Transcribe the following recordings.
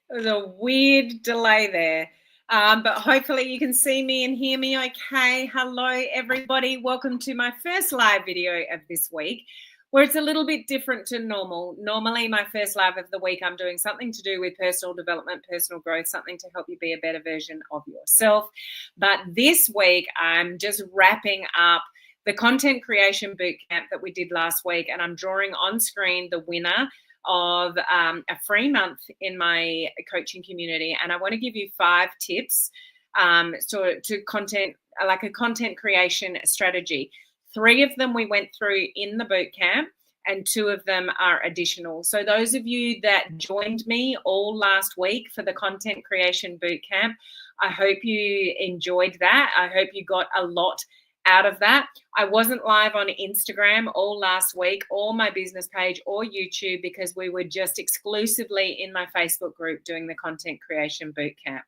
There was a weird delay there. But hopefully you can see me and hear me okay. Hello, everybody. Welcome to my first live video of this week, where it's a little bit different to normal. Normally, my first live of the week, I'm doing something to do with personal development, personal growth, something to help you be a better version of yourself. But this week, I'm just wrapping up the content creation bootcamp that we did last week, and I'm drawing on screen the winner of a free month in my coaching community. And I want to give you 5 tips to content, like a content creation strategy. 3 of them we went through in the bootcamp, and 2 of them are additional. So those of you that joined me all last week for the content creation bootcamp, I hope you enjoyed that. I hope you got a lot out of that. I wasn't live on Instagram all last week, or my business page, or YouTube, because we were just exclusively in my Facebook group doing the content creation bootcamp.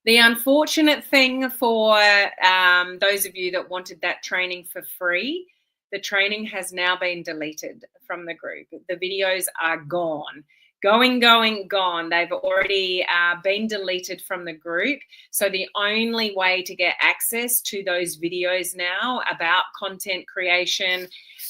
The unfortunate thing for those of you that wanted that training for free, the training has now been deleted from the group. The videos are gone. Gone. They've already been deleted from the group. So the only way to get access to those videos now about content creation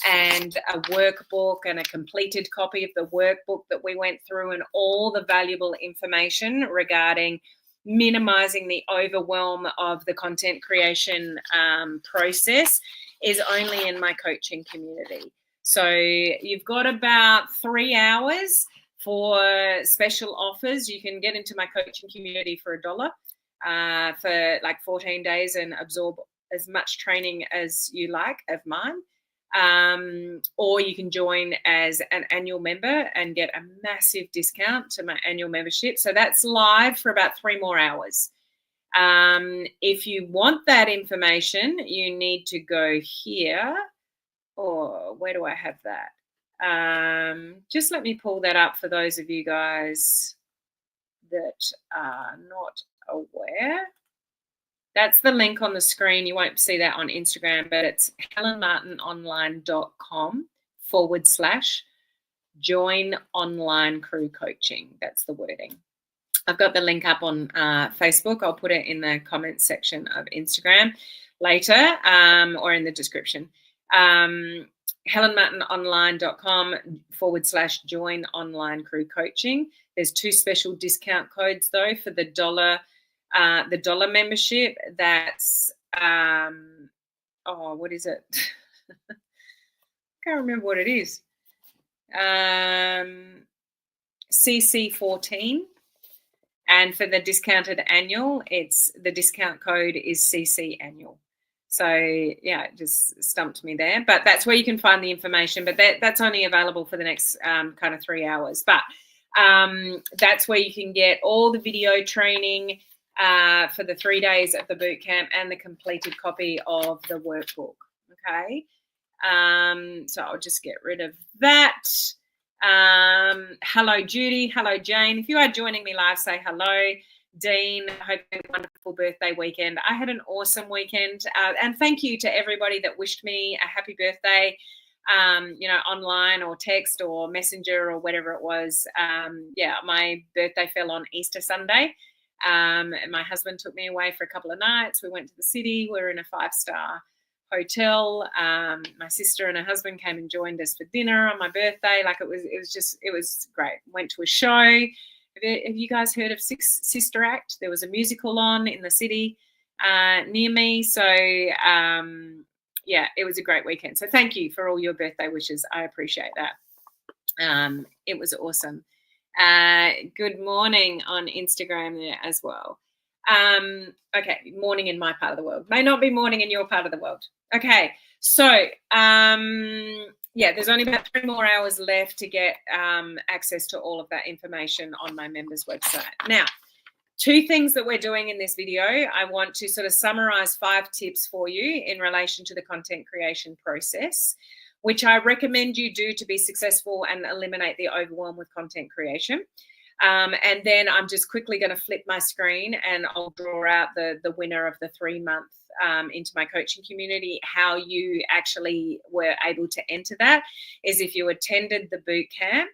and a workbook and a completed copy of the workbook that we went through and all the valuable information regarding minimizing the overwhelm of the content creation process is only in my coaching community. So you've got about 3 hours for special offers. You can get into my coaching community for $1 for like 14 days and absorb as much training as you like of mine. Or you can join as an annual member and get a massive discount to my annual membership. So that's live for about 3 more hours. If you want that information, you need to go here. Or where do I have that? Just let me pull that up for those of you guys that are not aware. That's the link on the screen. You won't see that on Instagram, but it's helenmartinonline.com/join online crew coaching. That's the wording. I've got the link up on Facebook. I'll put it in the comments section of Instagram later, or in the description. helenmartinonline.com/join online crew coaching. There's 2 special discount codes though for the $1 membership. That's what is it? Can't remember what it is. CC14. And for the discounted annual, the discount code is CC annual. So yeah, it just stumped me there. But that's where you can find the information. But that's only available for the next kind of 3 hours. But that's where you can get all the video training for the 3 days of the bootcamp and the completed copy of the workbook. Okay. So I'll just get rid of that. Hello, Judy. Hello, Jane. If you are joining me live, say hello. Dean, I hope you had a wonderful birthday weekend. I had an awesome weekend. And thank you to everybody that wished me a happy birthday, online or text or messenger or whatever it was. My birthday fell on Easter Sunday. And my husband took me away for a couple of nights. We went to the city. We were in a 5-star hotel. My sister and her husband came and joined us for dinner on my birthday. Like it was great. Went to a show. Have you guys heard of Sister Act? There was a musical on in the city near me. So it was a great weekend. So thank you for all your birthday wishes. I appreciate that. It was awesome. Good morning on Instagram there as well. Okay, morning in my part of the world. May not be morning in your part of the world. Okay, so there's only about 3 more hours left to get access to all of that information on my members website. Now, 2 things that we're doing in this video. I want to sort of summarize 5 tips for you in relation to the content creation process, which I recommend you do to be successful and eliminate the overwhelm with content creation. And then I'm just quickly going to flip my screen and I'll draw out the winner of the 3-month into my coaching community. How you actually were able to enter that is if you attended the boot camp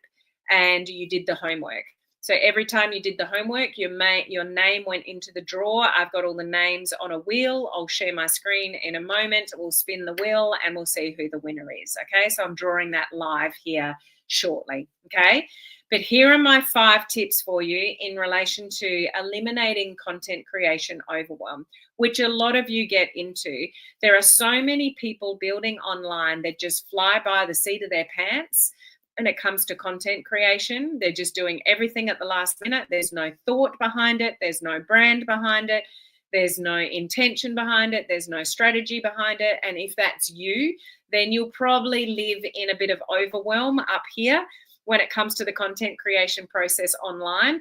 and you did the homework. So every time you did the homework, your name went into the drawer. I've got all the names on a wheel. I'll share my screen in a moment. We'll spin the wheel and we'll see who the winner is. Okay, so I'm drawing that live here shortly. Okay, but here are my 5 tips for you in relation to eliminating content creation overwhelm, which a lot of you get into. There are so many people building online that just fly by the seat of their pants. When it comes to content creation, they're just doing everything at the last minute. There's no thought behind it. There's no brand behind it. There's no intention behind it. There's no strategy behind it. And if that's you, then you'll probably live in a bit of overwhelm up here when it comes to the content creation process online,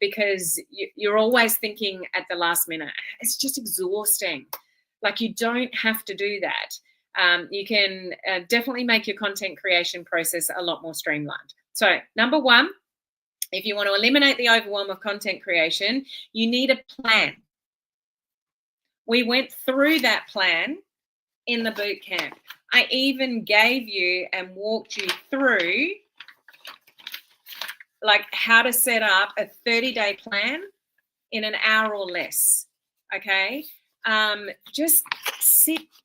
because you're always thinking at the last minute. It's just exhausting. Like, you don't have to do that. You can definitely make your content creation process a lot more streamlined. So number 1, if you want to eliminate the overwhelm of content creation, you need a plan. We went through that plan in the boot camp. I even gave you and walked you through like how to set up a 30-day plan in an hour or less. Okay. Just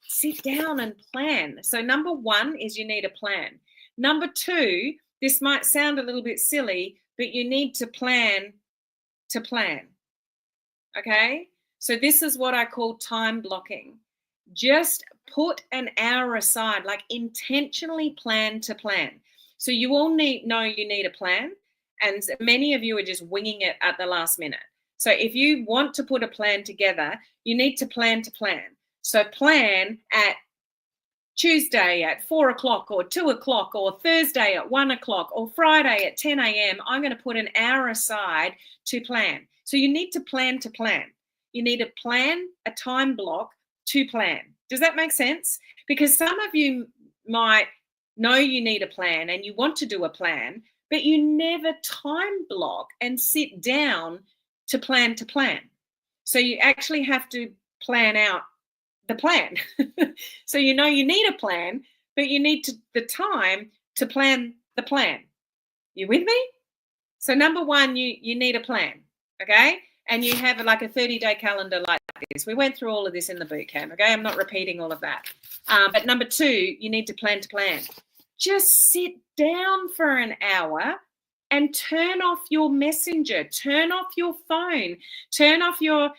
sit down and plan. So number 1 is you need a plan. Number 2, this might sound a little bit silly, but you need to plan to plan. Okay? So this is what I call time blocking. Just put an hour aside, like intentionally plan to plan. So you all know you need a plan, and many of you are just winging it at the last minute. So if you want to put a plan together, you need to plan to plan. So plan at Tuesday at 4 o'clock or 2 o'clock or Thursday at 1 o'clock or Friday at 10 a.m. I'm going to put an hour aside to plan. So you need to plan to plan. You need a plan, a time block to plan. Does that make sense? Because some of you might know you need a plan and you want to do a plan, but you never time block and sit down to plan to plan. So you actually have to plan out the plan. So you know you need a plan, but you need the time to plan the plan. You with me? So number 1, you need a plan, okay? And you have like a 30-day calendar like this. We went through all of this in the boot camp, okay? I'm not repeating all of that. But number 2, you need to plan to plan. Just sit down for an hour and turn off your messenger, turn off your phone, turn off your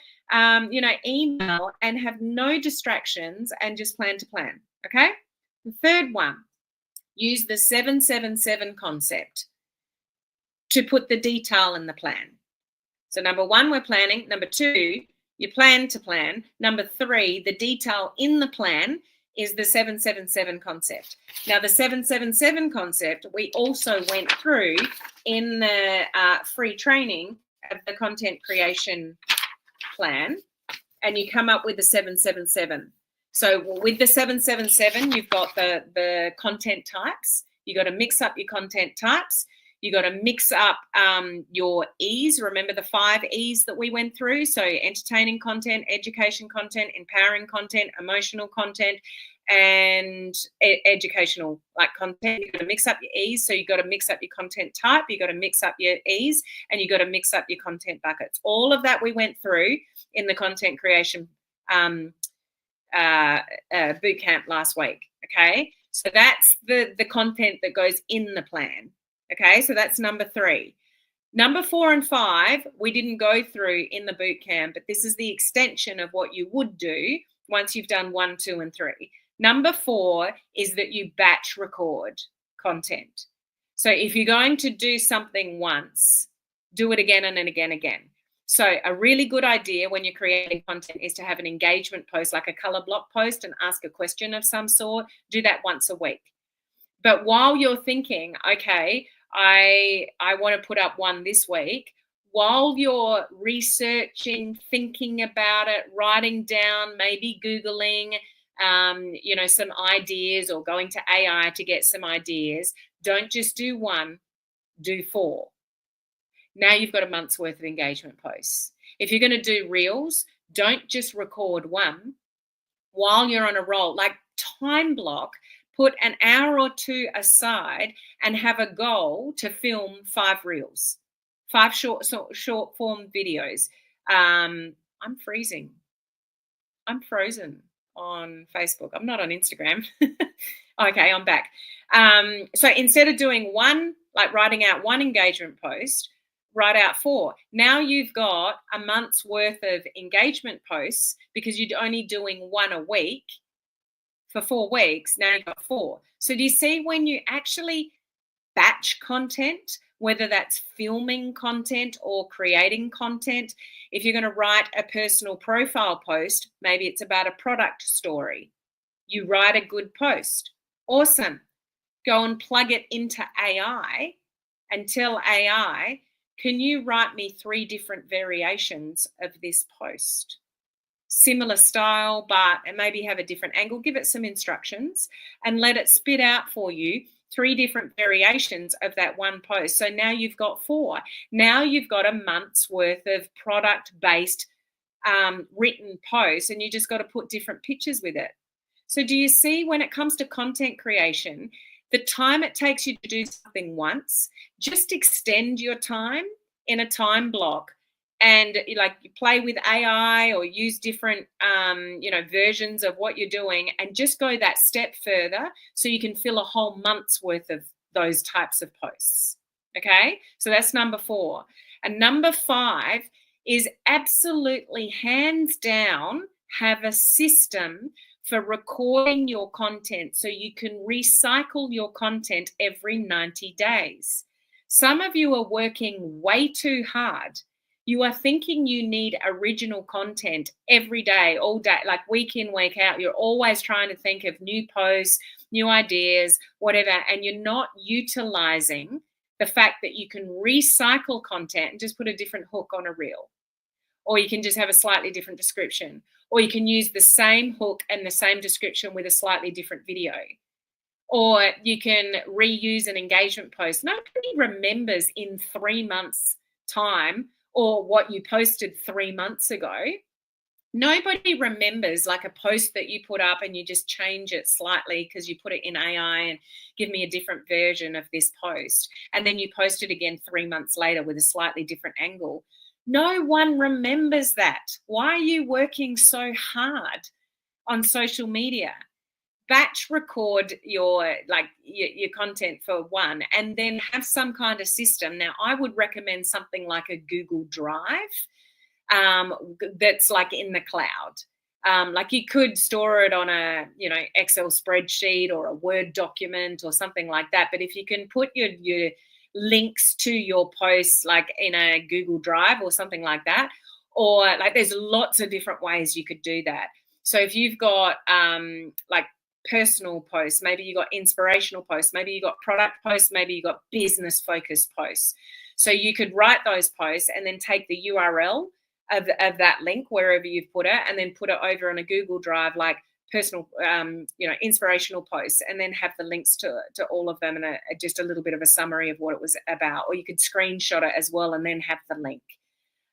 email, and have no distractions and just plan to plan. Okay. The third one, use the 777 concept to put the detail in the plan. So number 1, we're planning. Number 2, you plan to plan. Number 3, the detail in the plan is the 777 concept. Now, the 777 concept, we also went through in the free training of the content creation plan, and you come up with the 777. So with the 777, you've got the content types. You got to mix up your content types. You got to mix up your E's. Remember the 5 E's that we went through? So entertaining content, education content, empowering content, emotional content, and educational like content. You got to mix up your E's. So you got to mix up your content type. You got to mix up your E's, and you got to mix up your content buckets. All of that we went through in the content creation boot camp last week. Okay, so that's the content that goes in the plan. Okay, so that's number 3. Number 4 and 5, we didn't go through in the boot camp, but this is the extension of what you would do once you've done 1, 2, and 3. Number 4 is that you batch record content. So if you're going to do something once, do it again and again and again. So a really good idea when you're creating content is to have an engagement post, like a color block post, and ask a question of some sort. Do that once a week. But while you're thinking, okay, I want to put up one this week, while you're researching, thinking about it, writing down, maybe Googling, some ideas, or going to AI to get some ideas, don't just do 1, do 4. Now you've got a month's worth of engagement posts. If you're going to do reels, don't just record 1 while you're on a roll. Like, time block, put an hour or two aside and have a goal to film 5 reels, 5 short form videos. I'm freezing. I'm frozen on Facebook. I'm not on Instagram. Okay, I'm back. So instead of doing one, like writing out one engagement post, write out 4. Now you've got a month's worth of engagement posts because you're only doing one a week for 4 weeks. Now you've got 4. So do you see when you actually batch content, whether that's filming content or creating content, if you're going to write a personal profile post, maybe it's about a product story, you write a good post. Awesome. Go and plug it into AI and tell AI, can you write me 3 different variations of this post? Similar style, but maybe have a different angle. Give it some instructions and let it spit out for you 3 different variations of that one post. So now you've got 4. Now you've got a month's worth of product-based written posts, and you just got to put different pictures with it. So do you see, when it comes to content creation, the time it takes you to do something once, just extend your time in a time block and like you play with AI or use different, versions of what you're doing and just go that step further so you can fill a whole month's worth of those types of posts. Okay, so that's number 4. And number 5 is absolutely hands down have a system for recording your content so you can recycle your content every 90 days. Some of you are working way too hard. You are thinking you need original content every day, all day, like week in, week out. You're always trying to think of new posts, new ideas, whatever, and you're not utilizing the fact that you can recycle content and just put a different hook on a reel. Or you can just have a slightly different description. Or you can use the same hook and the same description with a slightly different video. Or you can reuse an engagement post. Nobody remembers in 3 months' time or what you posted 3 months ago. Nobody remembers like a post that you put up and you just change it slightly because you put it in AI and give me a different version of this post. And then you post it again 3 months later with a slightly different angle. No one remembers that. Why are you working so hard on social media? Batch record your content for one and then have some kind of system. Now, I would recommend something like a Google Drive that's like in the cloud. Like you could store it on a, Excel spreadsheet or a Word document or something like that. But if you can put your links to your posts like in a Google Drive or something like that, or like there's lots of different ways you could do that. So if you've got like personal posts, maybe you got inspirational posts, maybe you got product posts, maybe you got business focused posts. So you could write those posts and then take the URL of that link wherever you've put it and then put it over on a Google Drive like personal, inspirational posts, and then have the links to all of them and just a little bit of a summary of what it was about. Or you could screenshot it as well and then have the link.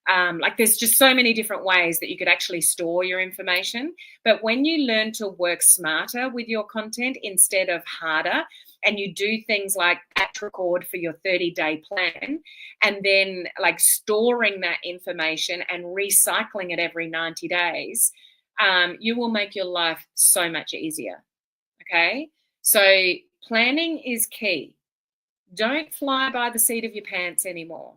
Like there's just so many different ways that you could actually store your information. But when you learn to work smarter with your content instead of harder, and you do things like batch record for your 30-day plan, and then like storing that information and recycling it every 90 days, you will make your life so much easier. Okay, so planning is key. Don't fly by the seat of your pants anymore.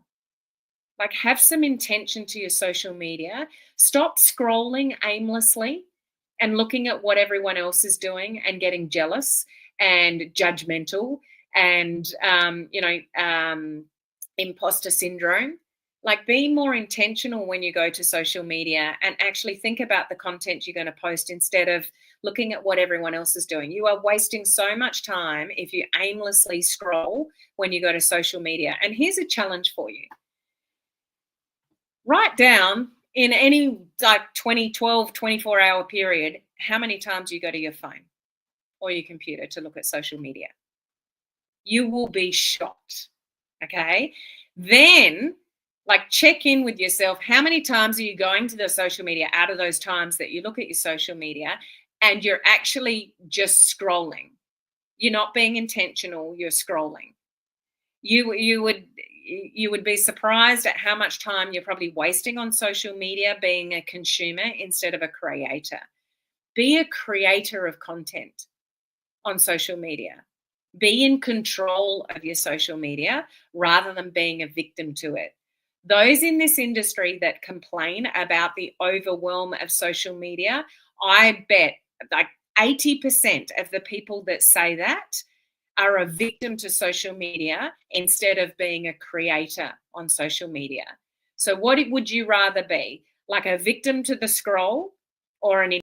Like have some intention to your social media. Stop scrolling aimlessly and looking at what everyone else is doing and getting jealous and judgmental and, imposter syndrome. Like be more intentional when you go to social media and actually think about the content you're going to post instead of looking at what everyone else is doing. You are wasting so much time if you aimlessly scroll when you go to social media. And here's a challenge for you. Write down in any like 24-hour period, how many times you go to your phone or your computer to look at social media. You will be shocked. Okay. Then like check in with yourself. How many times are you going to the social media out of those times that you look at your social media and you're actually just scrolling? you're not being intentional, you're scrolling. You would be surprised at how much time you're probably wasting on social media being a consumer instead of a creator. Be a creator of content on social media. Be in control of your social media rather than being a victim to it. Those in this industry that complain about the overwhelm of social media, I bet like 80% of the people that say that are a victim to social media instead of being a creator on social media. So what would you rather be? Like a victim to the scroll or an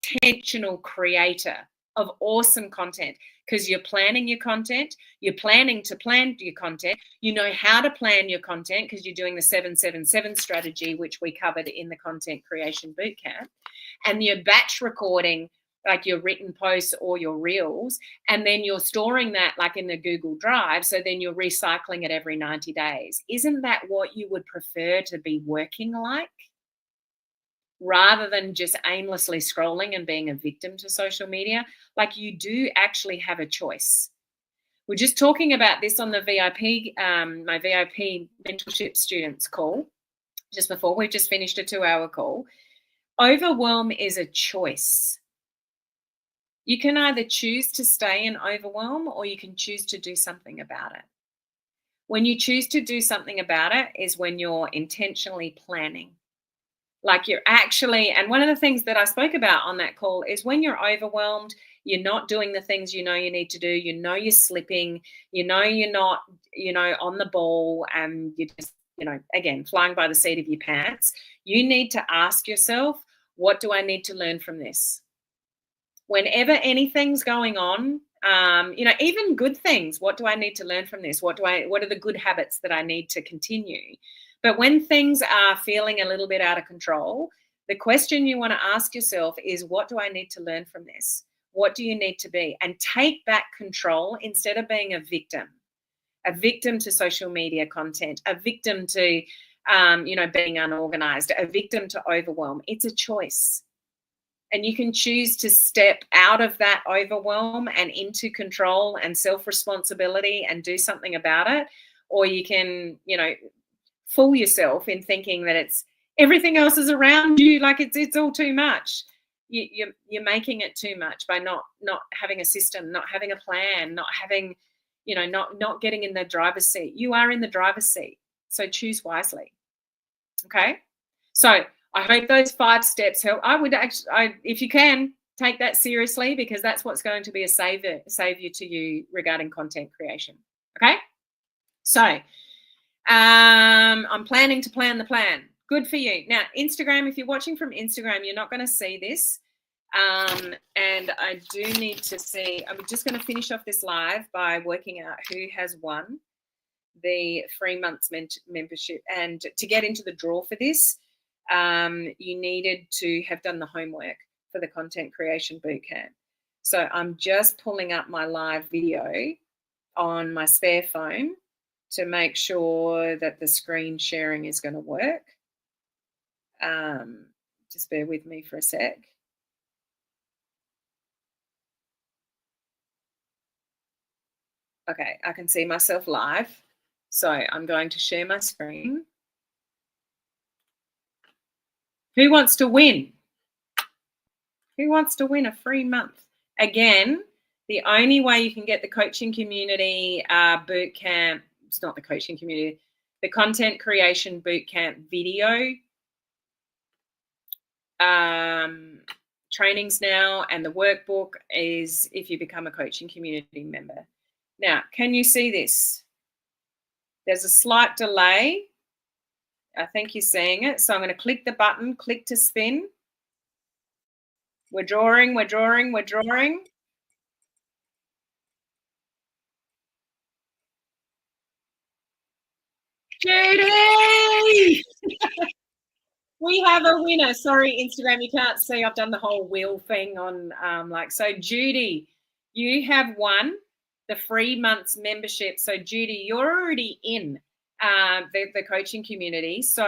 intentional creator of awesome content? Because you're planning your content, you're planning to plan your content, you know how to plan your content because you're doing the 777 strategy, which we covered in the Content Creation Bootcamp, and you're batch recording like your written posts or your reels, and then you're storing that like in the Google Drive, so then you're recycling it every 90 days. Isn't that what you would prefer to be working like? Rather than just aimlessly scrolling and being a victim to social media, like you do actually have a choice. We're just talking about this on the VIP, my VIP mentorship students call just before. We've just finished a 2-hour call. Overwhelm is a choice. You can either choose to stay in overwhelm or you can choose to do something about it. When you choose to do something about it is when you're intentionally planning. Like you're actually, and one of the things that I spoke about on that call is when you're overwhelmed, you're not doing the things you know you need to do, you know you're slipping, you know you're not, on the ball, and you're just, again, flying by the seat of your pants. You need to ask yourself, what do I need to learn from this? Whenever anything's going on, even good things, what do I need to learn from this? What are the good habits that I need to continue? But when things are feeling a little bit out of control, the question you want to ask yourself is, what do I need to learn from this? What do you need to be? And take back control instead of being a victim to social media content, a victim to, being unorganized, a victim to overwhelm. It's a choice. And you can choose to step out of that overwhelm and into control and self-responsibility and do something about it. Or you can, fool yourself in thinking that it's everything else is around you, like it's all too much. You're making it too much by not having a system, not having a plan, not having, not getting in the driver's seat. You are in the driver's seat, so choose wisely. Okay, so I hope those 5 steps help. I would actually, if you can, take that seriously, because that's what's going to be a savior to you regarding content creation. Okay, so I'm planning to plan the plan. Good for you. Now, Instagram, if you're watching from Instagram, you're not going to see this. And I do need to see, I'm just going to finish off this live by working out who has won the 3 months membership. And to get into the draw for this, you needed to have done the homework for the Content Creation Bootcamp. So I'm just pulling up my live video on my spare phone to make sure that the screen sharing is going to work. Just bear with me for a sec. Okay, I can see myself live. So I'm going to share my screen. Who wants to win? Who wants to win a free month? Again, the only way you can get the coaching community bootcamp, it's not the coaching community, the Content Creation Bootcamp video trainings now, and the workbook is if you become a coaching community member. Now, can you see this? There's a slight delay. I think you're seeing it. So I'm going to click the button, click to spin. We're drawing, we're drawing, we're drawing. Judy! We have a winner. Sorry, Instagram, you can't see. I've done the whole wheel thing on so Judy, you have won the 3 months membership. So Judy, you're already in the coaching community. So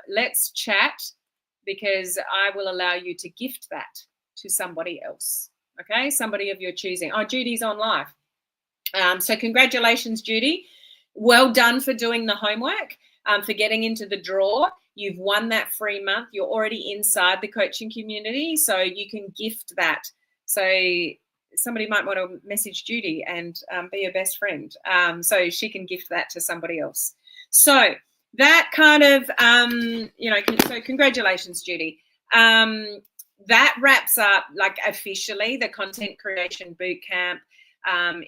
let's chat, because I will allow you to gift that to somebody else. okay? Somebody of your choosing. Oh, Judy's on live. So congratulations, Judy. Well done for doing the homework, for getting into the draw. You've won that free month. You're already inside the coaching community, so you can gift that. So somebody might want to message Judy and be your best friend, so she can gift that to somebody else. So that kind of, so congratulations, Judy. That wraps up, like, officially the Content Creation Bootcamp.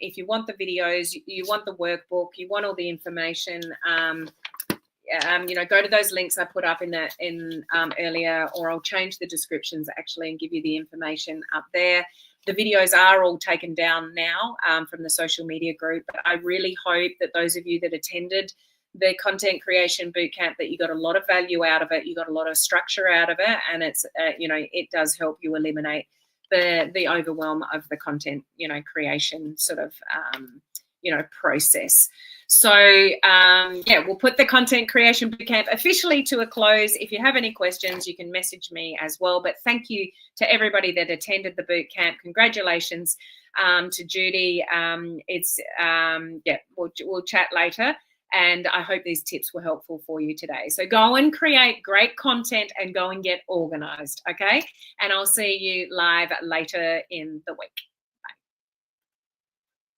If you want the videos, you want the workbook, you want all the information, go to those links I put up in earlier, or I'll change the descriptions actually and give you the information up there. The videos are all taken down now from the social media group, but I really hope that those of you that attended the Content Creation Bootcamp, that you got a lot of value out of it, you got a lot of structure out of it, and it's it does help you eliminate the overwhelm of the content creation sort of process. So we'll put the Content Creation Bootcamp officially to a close. If you have any questions, you can message me as well. But thank you to everybody that attended the bootcamp. Congratulations to Judy. We'll chat later. And I hope these tips were helpful for you today. So go and create great content and go and get organized, okay? And I'll see you live later in the week.